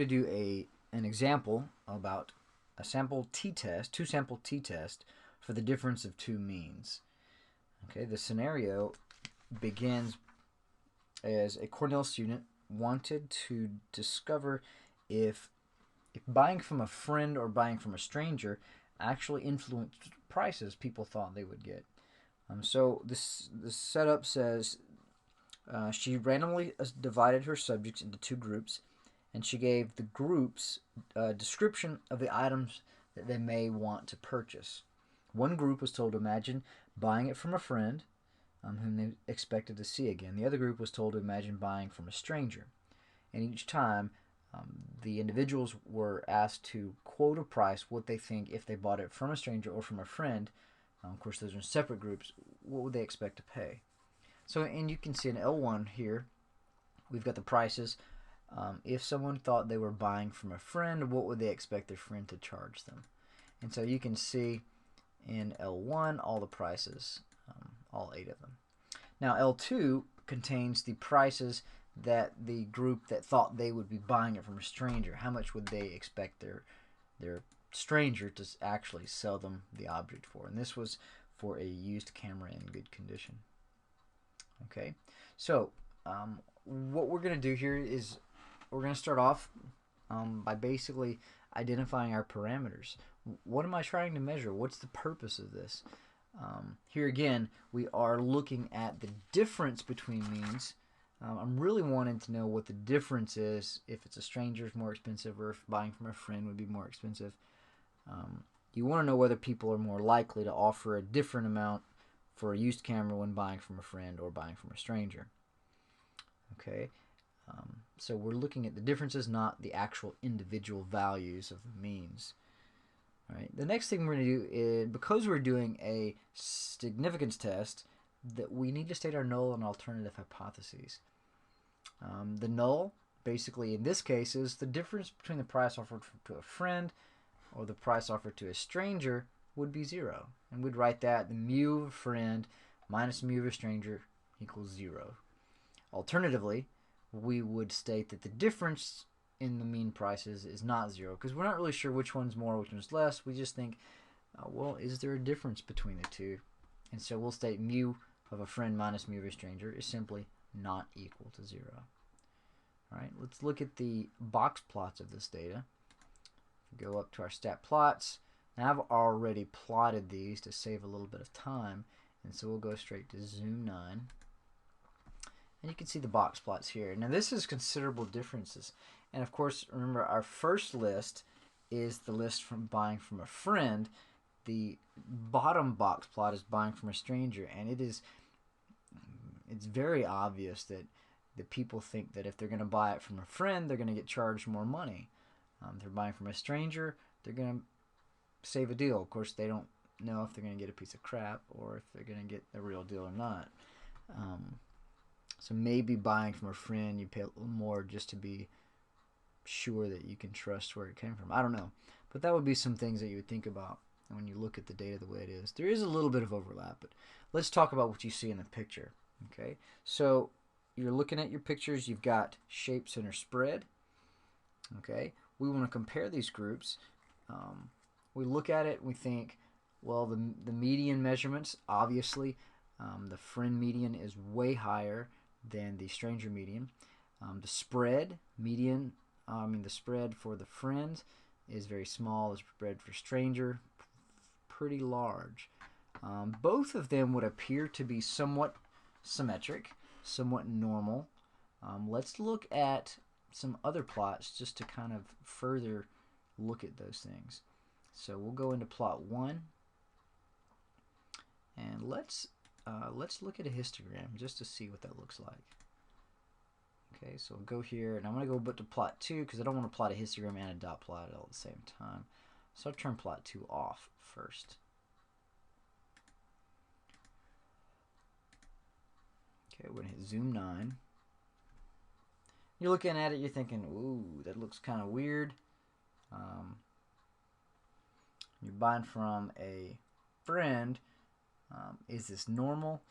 to do an example about a sample t-test, two sample t-test for the difference of two means. Okay, the scenario begins as a Cornell student wanted to discover if buying from a friend or buying from a stranger actually influenced prices people thought they would get. So this setup says she randomly divided her subjects into two groups, and she gave the groups a description of the items that they may want to purchase. One group was told to imagine buying it from a friend whom they expected to see again. The other group was told to imagine buying from a stranger. And each time, the individuals were asked to quote a price, what they think if they bought it from a stranger or from a friend. Of course, those are separate groups. What would they expect to pay? So, and you can see in L1 here, we've got the prices. If someone thought they were buying from a friend, what would they expect their friend to charge them? And so you can see in L1 all the prices, all 8 of them. Now L2 contains the prices that the group that thought they would be buying it from a stranger, how much would they expect their stranger to actually sell them the object for? And this was for a used camera in good condition. Okay, so what we're going to do here is we're going to start off by basically identifying our parameters. What am I trying to measure? What's the purpose of this? Here again, we are looking at the difference between means. I'm really wanting to know what the difference is, if it's a stranger is more expensive or if buying from a friend would be more expensive. You want to know whether people are more likely to offer a different amount for a used camera when buying from a friend or buying from a stranger. Okay, so we're looking at the differences, not the actual individual values of the means. All right. The next thing we're going to do is, because we're doing a significance test, that we need to state our null and alternative hypotheses. The null, basically in this case, is the difference between the price offered to a friend or the price offered to a stranger would be 0. And we'd write that the mu of a friend minus mu of a stranger equals 0. Alternatively, we would state that the difference in the mean prices is not 0, because we're not really sure which one's more, which one's less. We just think, well, is there a difference between the two? And so we'll state mu of a friend minus mu of a stranger is simply not equal to 0. All right, let's look at the box plots of this data. Go up to our stat plots. Now I've already plotted these to save a little bit of time, and so we'll go straight to Zoom 9. And you can see the box plots here. Now this is considerable differences. And of course, remember our first list is the list from buying from a friend. The bottom box plot is buying from a stranger, and it's very obvious that the people think that if they're going to buy it from a friend, they're going to get charged more money. If they're buying from a stranger, they're going to save a deal. Of course, they don't know if they're going to get a piece of crap or if they're going to get a real deal or not. So maybe buying from a friend, you pay a little more just to be sure that you can trust where it came from. I don't know. But that would be some things that you would think about when you look at the data the way it is. There is a little bit of overlap, but let's talk about what you see in the picture. Okay, so you're looking at your pictures. You've got shape, center, spread. Okay, we want to compare these groups. We look at it and we think, well, the median measurements, obviously, the friend median is way higher than the stranger median. The spread median, the spread for the friend is very small. The spread for stranger, pretty large. Both of them would appear to be somewhat symmetric, somewhat normal. Let's look at some other plots just to kind of further look at those things. So we'll go into plot 1, and let's look at a histogram just to see what that looks like. Okay, so we'll go here, and I'm going to go to plot 2 because I don't want to plot a histogram and a dot plot all at the same time. So I'll turn plot 2 off first. Okay, we're going to hit Zoom 9. You're looking at it, you're thinking, ooh, that looks kind of weird. You're buying from a friend. Is this normal?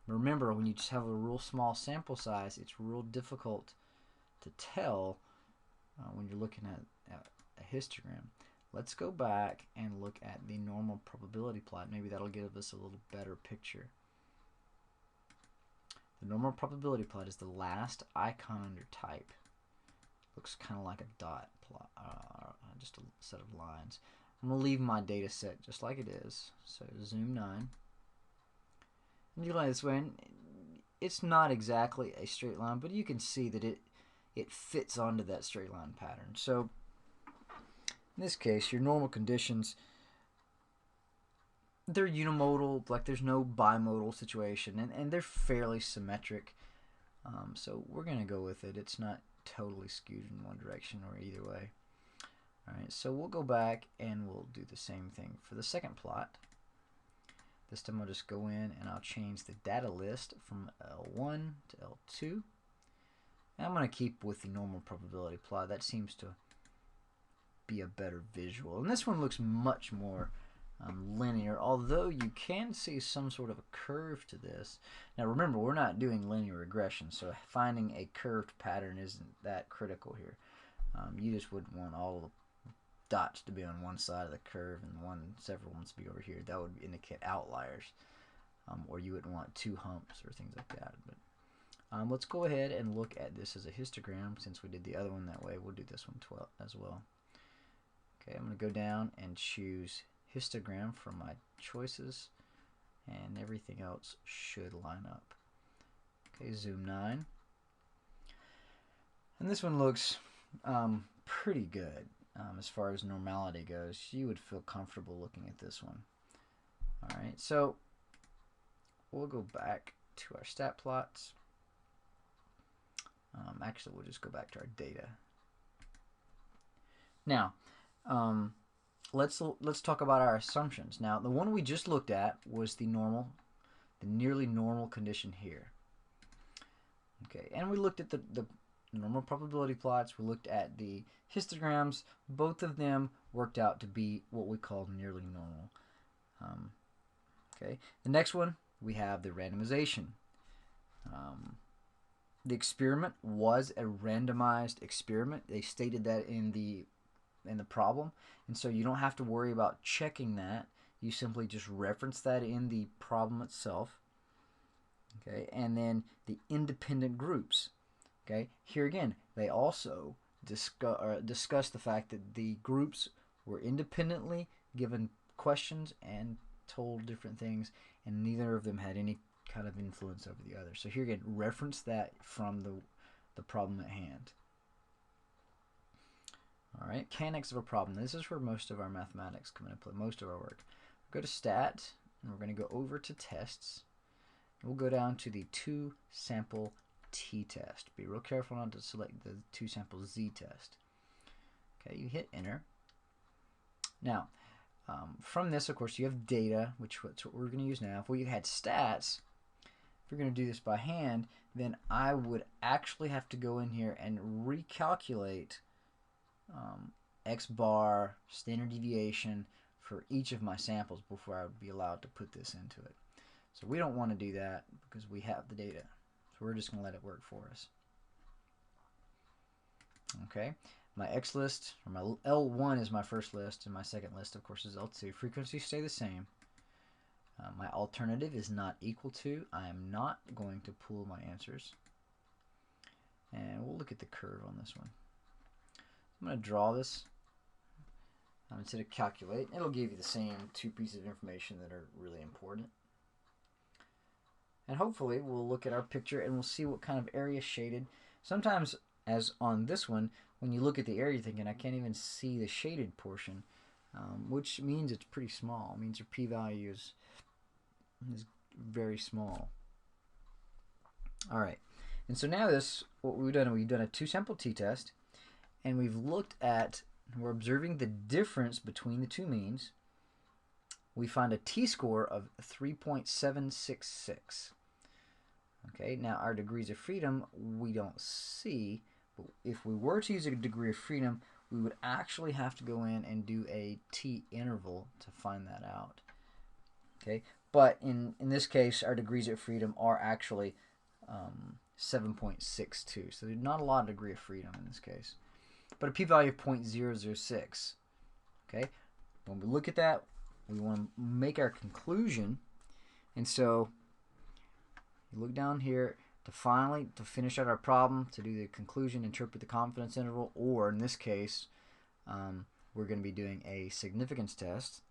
Remember, when you just have a real small sample size, it's real difficult to tell when you're looking at a histogram. Let's go back and look at the normal probability plot. Maybe that'll give us a little better picture. The normal probability plot is the last icon under type. Looks kind of like a dot plot, just a set of lines. I'm going to leave my data set just like it is. So zoom 9. And you line this way, and it's not exactly a straight line, but you can see that it fits onto that straight line pattern. So in this case, your normal conditions, they're unimodal, like there's no bimodal situation, and they're fairly symmetric. So we're going to go with it. It's not totally skewed in one direction or either way. Alright, so we'll go back and we'll do the same thing for the second plot. This time I'll just go in and I'll change the data list from L1 to L2. And I'm going to keep with the normal probability plot. That seems to be a better visual. And this one looks much more linear, although you can see some sort of a curve to this. Now remember, we're not doing linear regression, so finding a curved pattern isn't that critical here. You just wouldn't want all the dots to be on one side of the curve and several ones to be over here. That would indicate outliers, or you wouldn't want two humps or things like that. But let's go ahead and look at this as a histogram. Since we did the other one that way, we'll do this one as well. Okay, I'm going to go down and choose histogram from my choices, and everything else should line up. Okay, zoom 9. And this one looks pretty good. As far as normality goes, you would feel comfortable looking at this one. Alright, so we'll go back to our stat plots. Actually, we'll just go back to our data. Now, let's talk about our assumptions. Now, the one we just looked at was the nearly normal condition here. Okay, and we looked at the normal probability plots. We looked at the histograms. Both of them worked out to be what we call nearly normal. Okay, the next one, we have the randomization. The experiment was a randomized experiment. They stated that in the problem, and so you don't have to worry about checking that. You simply just reference that in the problem itself. Okay, and then the independent groups. Okay, here again, they also discuss the fact that the groups were independently given questions and told different things, and neither of them had any kind of influence over the other. So here again, reference that from the problem at hand. All right, mechanics of a problem. This is where most of our mathematics come into play, most of our work. Go to stat, and we're going to go over to tests. We'll go down to the 2-sample t-test. Be real careful not to select the 2-sample z-test. Okay, you hit enter. Now, from this, of course, you have data, which is what we're going to use now. If we had stats, if we're going to do this by hand, then I would actually have to go in here and recalculate x bar, standard deviation for each of my samples before I would be allowed to put this into it. So we don't want to do that because we have the data. So we're just going to let it work for us. Okay, my X list, or my L1 is my first list, and my second list, of course, is L2. Frequencies stay the same. My alternative is not equal to. I am not going to pool my answers. And we'll look at the curve on this one. I'm going to draw this. Instead of calculate, it'll give you the same two pieces of information that are really important. And hopefully we'll look at our picture and we'll see what kind of area is shaded. Sometimes, as on this one, when you look at the area, you're thinking, I can't even see the shaded portion, which means it's pretty small. It means your p-value is very small. All right, and so now what we've done a 2-sample t-test, and we're observing the difference between the two means. We find a t-score of 3.766. Okay, now our degrees of freedom we don't see, but if we were to use a degree of freedom, we would actually have to go in and do a t-interval to find that out. Okay, but in this case, our degrees of freedom are actually 7.62, so there's not a lot of degree of freedom in this case. but a p-value of 0.006. Okay, when we look at that, we want to make our conclusion, and so you look down here to finish out our problem, to do the conclusion, interpret the confidence interval, or in this case, we're going to be doing a significance test.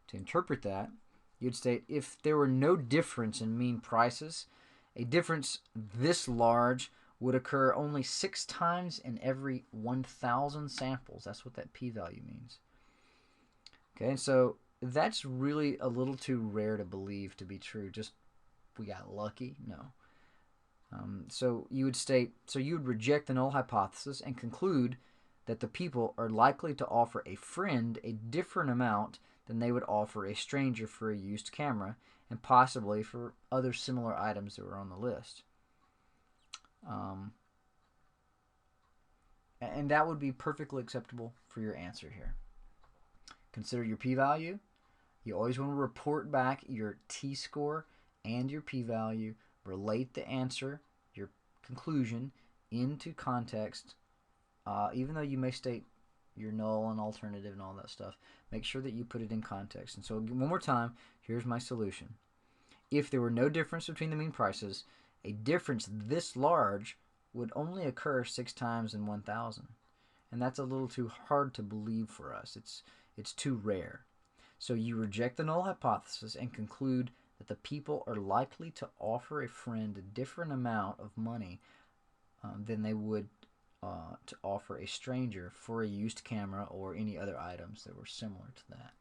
To interpret that, you'd state if there were no difference in mean prices, a difference this large would occur only 6 times in every 1,000 samples. That's what that p-value means. Okay, so that's really a little too rare to believe to be true. Just we got lucky? No. So you would reject the null hypothesis and conclude that the people are likely to offer a friend a different amount than they would offer a stranger for a used camera, and possibly for other similar items that were on the list. And that would be perfectly acceptable for your answer here. Consider your p-value. You always want to report back your t-score and your p-value. Relate the answer, your conclusion, into context. Even though you may state your null and alternative and all that stuff, make sure that you put it in context. And so one more time, here's my solution. If there were no difference between the mean prices, a difference this large would only occur 6 times in 1,000. And that's a little too hard to believe for us. It's too rare. So you reject the null hypothesis and conclude that the people are likely to offer a friend a different amount of money than they would to offer a stranger for a used camera or any other items that were similar to that.